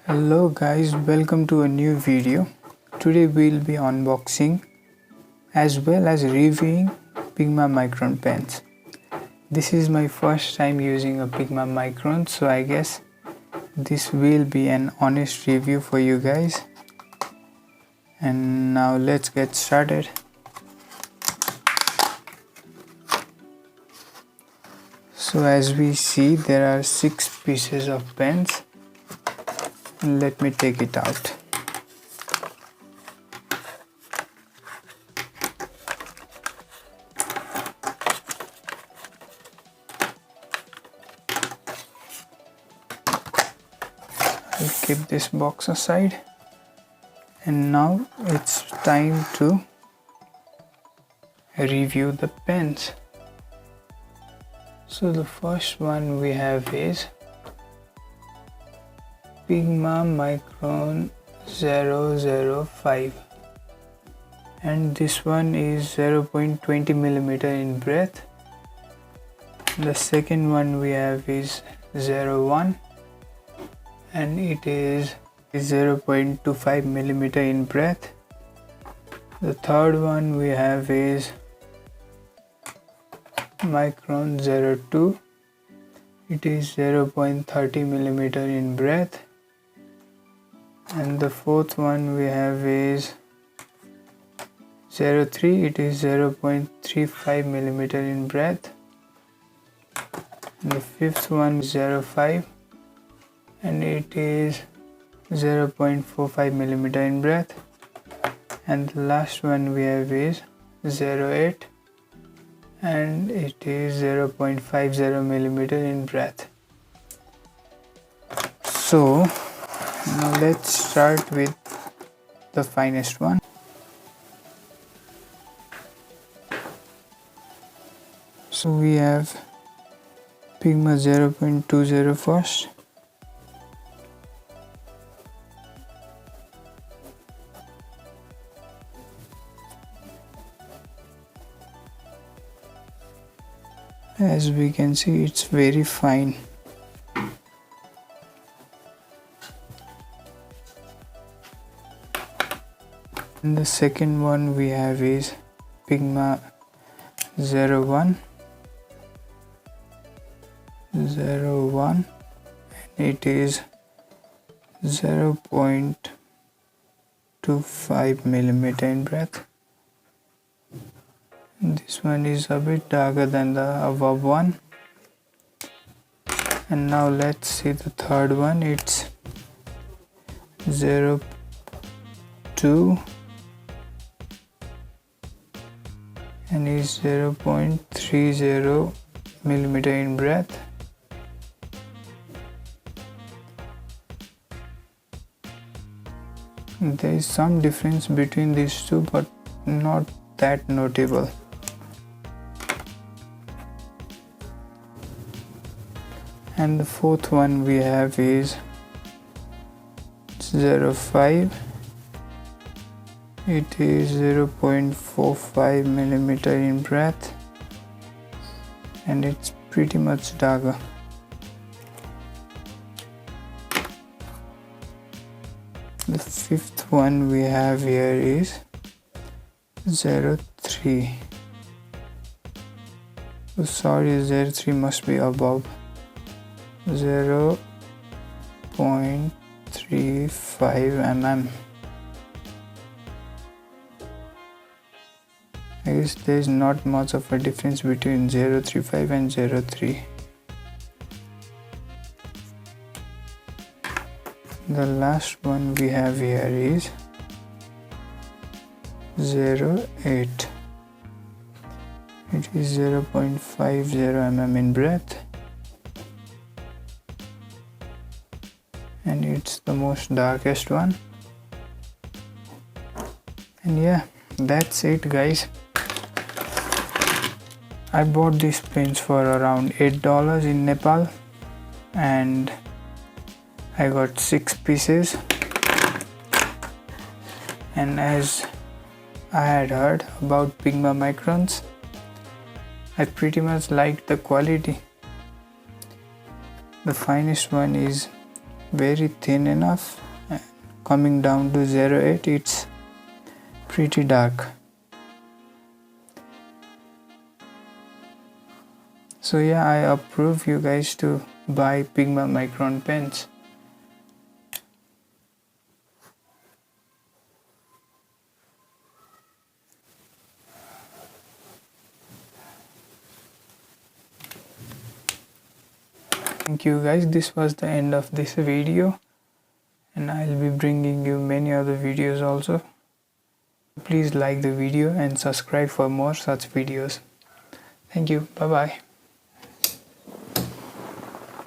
Hello guys, welcome to a new video. Today we'll be unboxing as well as reviewing PIGMA Micron pens. This is my first time using a PIGMA Micron, so I guess this will be an honest review for you guys. And now let's get started. So as we see, there are 6 pieces of pens. Let me take it out. I'll keep this box aside, and now it's time to review the pens. So the first one we have is PIGMA Micron 005, and this one is 0.20 mm in breadth. The second one we have is 01, and it is 0.25 mm in breadth. The third one we have is Micron 02, it is 0.30 mm in breadth. And the fourth one we have is 03, it is 0.35 mm in breadth. And the fifth one is 05, and it is 0.45 mm in breadth. And the last one we have is 08, and it is 0.50 mm in breadth. So now let's start with the finest one. So we have PIGMA 0.20 first. As we can see, it's very fine. And the second one we have is PIGMA 01, and it is 0.25 mm in breadth. This one is a bit darker than the above one. And now let's see the third one. It's 02, and is 0.30 mm in breadth. There is some difference between these two, but not that notable. And the fourth one we have is 05, it is 0.45 mm in breadth, and it's pretty much darker. The fifth one we have here is 03. Oh, sorry, 03 must be above. 0.35 mm. I guess there is not much of a difference between 0.35 and 0.3. The last one we have here is 08. It is 0.50 mm in breadth, and it's the most darkest one. And yeah, that's it guys. I bought these pens for around $8 in Nepal, and I got 6 pieces. And as I had heard about PIGMA Microns, I pretty much liked the quality. The finest one is very thin enough, and coming down to 0.8 it's pretty dark. So yeah, I approve you guys to buy PIGMA Micron pens. Thank you guys, this was the end of this video, and I'll be bringing you many other videos also. Please like the video and subscribe for more such videos. Thank you, bye bye.